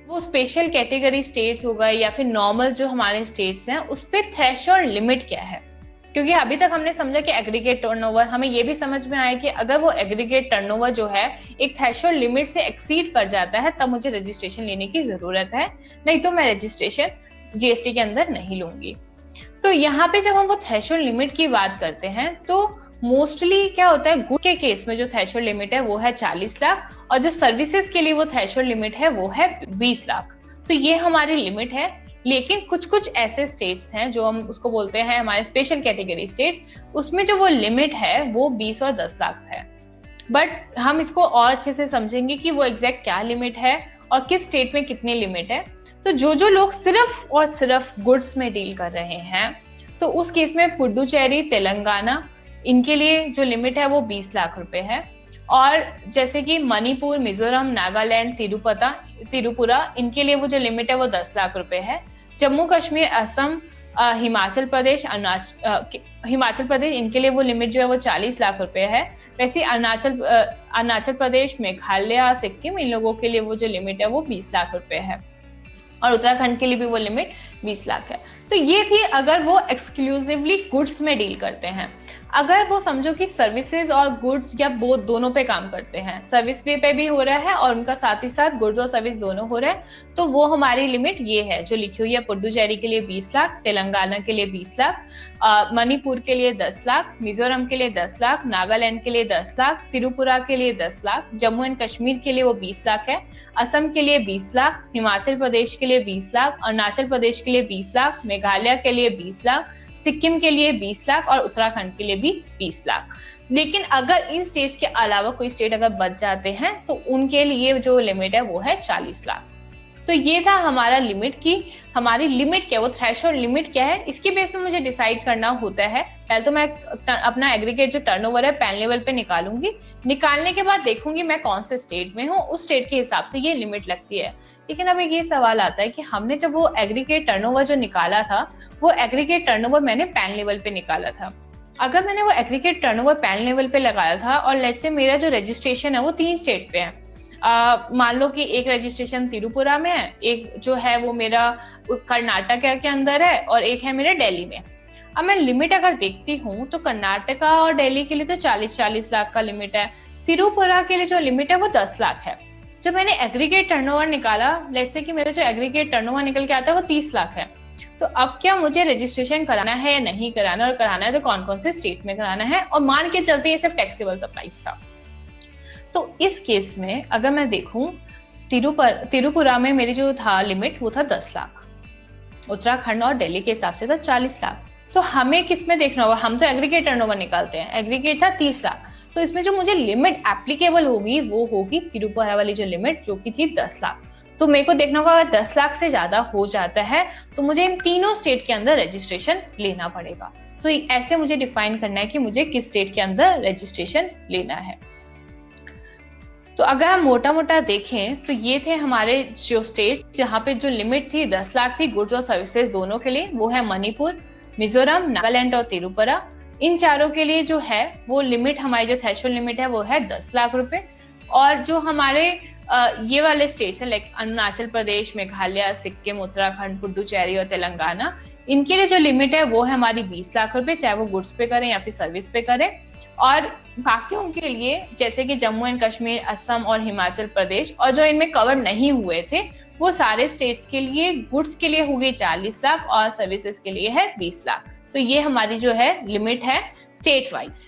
वो special category states हो गए या फिर नॉर्मल जो हमारे स्टेट्स हैं उस पे थ्रेशोल्ड लिमिट क्या है। क्योंकि अभी तक हमने समझा कि एग्रीगेट टर्नओवर, हमें ये भी समझ में आया कि अगर वो एग्रीगेट टर्नओवर जो है एक थ्रेशोल्ड लिमिट से एक्सीड कर जाता है तब मुझे रजिस्ट्रेशन लेने की जरूरत है, नहीं तो मैं रजिस्ट्रेशन जीएसटी के अंदर नहीं लूंगी। तो यहाँ पे जब हम वो थ्रेशोल्ड लिमिट की बात करते हैं तो मोस्टली क्या होता है, गुड के केस में जो थ्रेशोल्ड लिमिट है वो है 40 लाख और जो सर्विसेज के लिए वो थ्रेशोल्ड लिमिट है वो है 20 लाख। तो ये हमारी लिमिट है। लेकिन कुछ कुछ ऐसे स्टेट्स हैं जो हम उसको बोलते हैं हमारे स्पेशल कैटेगरी स्टेट्स, उसमें जो वो लिमिट है वो 20 और 10 लाख है। बट हम इसको और अच्छे से समझेंगे कि वो एग्जैक्ट क्या लिमिट है और किस स्टेट में कितनी लिमिट है। तो जो लोग सिर्फ और सिर्फ गुड्स में डील कर रहे हैं तो उस केस में पुडुचेरी, तेलंगाना, इनके लिए जो लिमिट है वो 20 लाख रुपए है। और जैसे कि मणिपुर, मिजोरम, नागालैंड, त्रिपुरा, इनके लिए वो जो लिमिट है वो 10 लाख रुपए है। जम्मू कश्मीर, असम, हिमाचल प्रदेश, हिमाचल प्रदेश, इनके लिए वो लिमिट जो है वो 40 लाख रुपए है। वैसे अरुणाचल प्रदेश, मेघालय, सिक्किम, इन लोगों के लिए वो जो लिमिट है वो 20 लाख रुपए है और उत्तराखंड के लिए भी वो लिमिट 20 लाख है। तो ये थी अगर वो एक्सक्लूसिवली गुड्स में डील करते हैं। अगर वो समझो कि सर्विसेज और गुड्स या बोथ दोनों पे काम करते हैं, सर्विस पे भी हो रहा है और उनका साथ ही साथ गुड्स और सर्विस दोनों हो रहा है, तो वो हमारी लिमिट ये है जो लिखी हुई है। पुडुचेरी के लिए 20 लाख, तेलंगाना के लिए 20 लाख, मणिपुर के लिए 10 लाख, मिजोरम के लिए 10 लाख, नागालैंड के लिए 10 लाख, त्रिपुरा के लिए 10 लाख, जम्मू एंड कश्मीर के लिए वो 20 लाख है, असम के लिए 20 लाख, हिमाचल प्रदेश के लिए 20 लाख, अरुणाचल प्रदेश के लिए 20 लाख, मेघालय के लिए 20 लाख, सिक्किम के लिए 20 लाख और उत्तराखंड के लिए भी 20 लाख। लेकिन अगर इन स्टेट्स के अलावा कोई स्टेट अगर बच जाते हैं तो उनके लिए जो लिमिट है वो है 40 लाख। तो ये था हमारा लिमिट की हमारी लिमिट क्या, वो थ्रेशोल्ड लिमिट क्या है, इसके बेस पे मुझे डिसाइड करना होता है। पहले तो मैं अपना एग्रीगेट जो टर्नओवर है पैन लेवल पे निकालूंगी, निकालने के बाद देखूंगी मैं कौन से स्टेट में हूँ, उस स्टेट के हिसाब से ये लिमिट लगती है। लेकिन अब ये सवाल आता है कि हमने जब वो एग्रीगेट टर्नओवर जो निकाला था वो एग्रीगेट टर्नओवर मैंने पैन लेवल पे निकाला था। अगर मैंने वो एग्रीगेट टर्नओवर पैन लेवल पे लगाया था और लेट्स से मेरा जो रजिस्ट्रेशन है वो 3 स्टेट पे है, मान लो कि एक रजिस्ट्रेशन त्रिपुरा में है, एक जो है वो मेरा कर्नाटक के अंदर है और एक है मेरा दिल्ली में। अब मैं लिमिट अगर देखती हूँ तो कर्नाटका और दिल्ली के लिए तो 40 लाख का लिमिट है, त्रिपुरा के लिए जो लिमिट है वो 10 लाख है। जब मैंने एग्रीगेट टर्नओवर निकाला, लेट्स से कि मेरा जो एग्रीगेट टर्नओवर निकल के आता है वो 30 लाख है। तो अब क्या मुझे रजिस्ट्रेशन कराना है या नहीं कराना, और कराना है तो कौन कौन से स्टेट में कराना है, और मान के चलते ये सिर्फ टैक्सेबल सप्लाईज था। तो इस केस में अगर मैं देखूं त्रिपुरा में मेरी जो था लिमिट वो था 10 लाख, उत्तराखंड और दिल्ली के हिसाब से था 40 लाख। तो हमें किस में देखना होगा, हम तो एग्रीगेट टर्नओवर निकालते हैं, एग्रीगेट था 30 लाख, तो इसमें जो मुझे लिमिट एप्लीकेबल होगी वो होगी त्रिपुरा वाली जो लिमिट जो कि थी 10 लाख। तो मेरे को देखना होगा अगर 10 लाख से ज्यादा हो जाता है तो मुझे इन तीनों स्टेट के अंदर रजिस्ट्रेशन लेना पड़ेगा। तो ऐसे मुझे डिफाइन करना है कि मुझे किस स्टेट के अंदर रजिस्ट्रेशन लेना है। तो अगर हम मोटा मोटा देखें तो ये थे हमारे जो स्टेट जहाँ पे जो लिमिट थी 10 लाख थी गुड्स और सर्विसेज दोनों के लिए, वो है मणिपुर, मिजोरम, नागालैंड और त्रिपुरा। इन चारों के लिए जो है वो लिमिट, हमारी जो थ्रेशोल्ड लिमिट है वो है 10 लाख रुपए। और जो हमारे ये वाले स्टेट्स है लाइक अरुणाचल प्रदेश, मेघालय, सिक्किम, उत्तराखंड, पुडुचेरी और तेलंगाना, इनके लिए जो लिमिट है वो है हमारी 20 लाख रुपए, चाहे वो गुड्स पे करें या फिर सर्विस पे करें। और बाकियों के लिए जैसे कि जम्मू एंड कश्मीर, असम और हिमाचल प्रदेश, और जो इनमें कवर नहीं हुए थे वो सारे स्टेट्स के लिए गुड्स के लिए होगी 40 लाख और सर्विसेज के लिए है 20 लाख। तो ये हमारी जो है लिमिट है स्टेट वाइज।